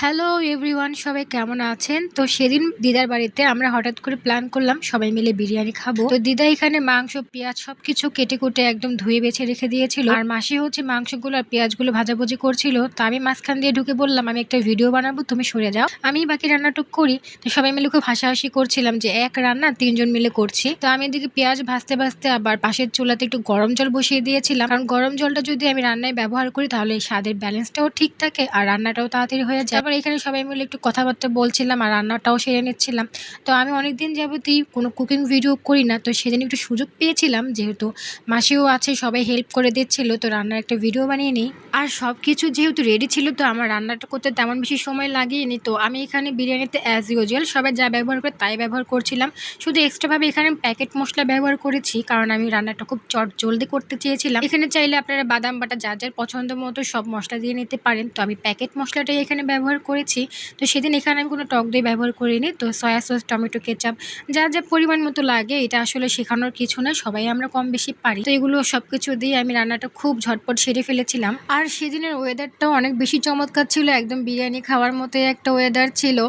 Hello everyone, সবাই কেমন আছেন? তো সেদিন দিদার বাড়িতে আমরা হঠাৎ করে প্ল্যান করলাম সবাই মিলে বিরিয়ানি খাবো। তো দিদা এখানে মাংস, পেঁয়াজ সবকিছু কেটে কুটে একদম ধুয়ে বেছে রেখে দিয়েছিল, আর মাসি হচ্ছে মাংসগুলো আর পেঁয়াজগুলো ভাজাভুজি করছিল। তো আমি মাঝখান দিয়ে ঢুকে বললাম আমি একটা ভিডিও বানাবো, তুমি সরে যাও, আমি বাকি রান্নাটুক করি। তো সবাই মিলে খুব হাসাহাসি করছিলাম যে এক রান্না তিনজন মিলে করছি। তো আমি এদিকে পেঁয়াজ ভাজতে ভাজতে আবার পাশের চুলাতে একটু গরম জল বসিয়ে দিয়েছিলাম, কারণ গরম জলটা যদি আমি রান্নায় ব্যবহার করি তাহলে এই স্বাদের ব্যালেন্সটাও ঠিক থাকে আর রান্নাটাও তাড়াতাড়ি হয়ে যায়। আবার এখানে সবাই মিলে একটু কথাবার্তা বলছিলাম আর রান্নাটাও সেরে নিচ্ছিলাম। তো আমি অনেকদিন যাবতই কোনো কুকিং ভিডিও করি না, তো সেদিন একটু সুযোগ পেয়েছিলাম, যেহেতু মাসিও আছে, সবাই হেল্প করে দিচ্ছিল, তো রান্নার একটা ভিডিও বানিয়ে নিই। আর সব কিছু যেহেতু রেডি ছিল, তো আমার রান্নাটা করতে তেমন বেশি সময় লাগেনি। তো আমি এখানে বিরিয়ানিতে অ্যাজ ইউজুয়াল সবাই যা ব্যবহার করে তাই ব্যবহার করছিলাম, শুধু এক্সট্রাভাবে এখানে প্যাকেট মশলা ব্যবহার করেছি, কারণ আমি রান্নাটা খুব জলদি করতে চেয়েছিলাম। এখানে চাইলে আপনারা বাদাম বাটা যার যার পছন্দ মতো সব মশলা দিয়ে নিতে পারেন, তো আমি প্যাকেট মশলাটাই এখানে ব্যবহার করেছি। তো সেদিন এখানে আমি কোনো টক দই ব্যবহার করিনি। তো সয়া সস, টমেটো কেচাপ যার যা পরিমাণ মতো লাগে, এটা আসলে শেখানোর কিছু না, সবাই আমরা কম বেশি পারি। তো এগুলো সবকিছু দিয়ে আমি রান্নাটা খুব ঝটপট সেরে ফেলেছিলাম। আর সেদিনের ওয়েদারটাও অনেক বেশি চমৎকার ছিল, একদম বিরিয়ানি খাওয়ার মতোই একটা ওয়েদার ছিল।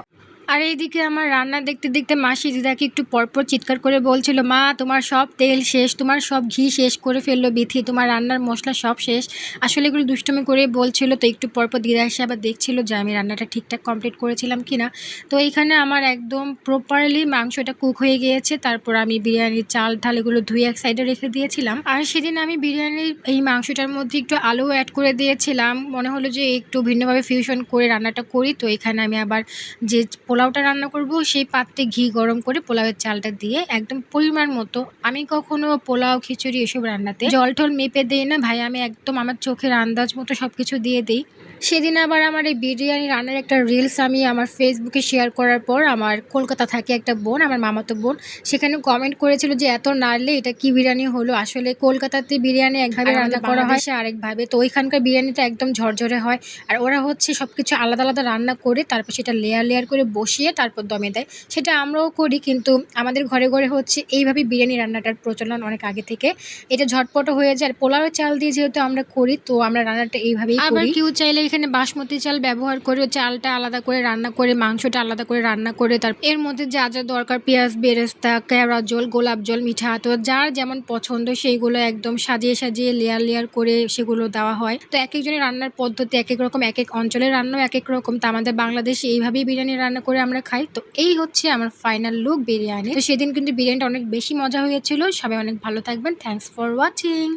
আর এইদিকে আমার রান্না দেখতে দেখতে মাসি দিদাকে একটু পরপর চিৎকার করে বলছিল, মা তোমার সব তেল শেষ, তোমার সব ঘি শেষ করে ফেললো বিথি, তোমার রান্নার মশলা সব শেষ। আসলে এগুলো দুষ্টুমি করে বলছিল। তো একটু পরপর দিদা এসে আবার দেখছিল যে আমি রান্নাটা ঠিকঠাক কমপ্লিট করেছিলাম কিনা। তো এইখানে আমার একদম প্রপারলি মাংসটা কুক হয়ে গিয়েছে। তারপর আমি বিরিয়ানির চাল ঢাল এগুলো ধুয়ে এক সাইডে রেখে দিয়েছিলাম। আর সেদিন আমি বিরিয়ানির এই মাংসটার মধ্যে একটু আলু অ্যাড করে দিয়েছিলাম, মনে হলো যে একটু ভিন্নভাবে ফিউশন করে রান্নাটা করি। তো এখানে আমি আবার যে পোলাওটা রান্না করব সেই পাত্রে ঘি গরম করে পোলাওয়ের চালটা দিয়ে একদম পরিমাণ মতো, আমি কখনো পোলাও খিচুড়ি এসব রান্নাতে জল টল মেপে দিই না ভাই, আমি একদম আমার চোখের আন্দাজ মতো সব কিছু দিয়ে দিই। সেদিন আবার আমার এই বিরিয়ানি রান্নার একটা রিলস আমি আমার ফেসবুকে শেয়ার করার পর আমার কলকাতা থাকে একটা বোন, আমার মামাতো বোন, সেখানে কমেন্ট করেছিল যে এত নাড়লে এটা কি বিরিয়ানি হলো। আসলে কলকাতাতে বিরিয়ানি একভাবে রান্না করা হয়, আরেকভাবে। তো ওইখানকার বিরিয়ানিটা একদম ঝরঝরে হয়, আর ওরা হচ্ছে সব কিছু আলাদা আলাদা রান্না করে তারপর সেটা লেয়ার লেয়ার করে বসিয়ে তারপর দমে দেয়। সেটা আমরাও করি, কিন্তু আমাদের ঘরে ঘরে হচ্ছে এইভাবে বিরিয়ানি রান্নাটার প্রচলন অনেক আগে থেকে। এটা ঝটপট হয়ে যায়, আর পোলাও চাল দিয়ে যেহেতু আমরা করি, তো আমরা রান্নাটা এইভাবেই করি। আবার কেউ চাইলে এখানে বাসমতি চাল ব্যবহার করে চালটা আলাদা করে রান্না করে মাংসটা আলাদা করে রান্না করে তার এর মধ্যে যা যা দরকার পেঁয়াজ বেরেস্তা, কেওড়া জল, গোলাপ জল, মিঠা, তো যার যেমন পছন্দ সেইগুলো একদম সাজিয়ে সাজিয়ে লেয়ার লেয়ার করে সেগুলো দেওয়া হয়। তো এক একজনের রান্নার পদ্ধতি এক এক রকম, এক এক অঞ্চলের রান্নাও এক এক রকম। তো আমাদের বাংলাদেশে এইভাবেই বিরিয়ানি রান্না করে আমরা খাই। তো এই হচ্ছে আমার ফাইনাল লুক বিরিয়ানি। তো সেদিন কিন্তু বিরিয়ানিটা অনেক বেশি মজা হয়েছিল। সবাই অনেক ভালো থাকবেন। Thanks for watching.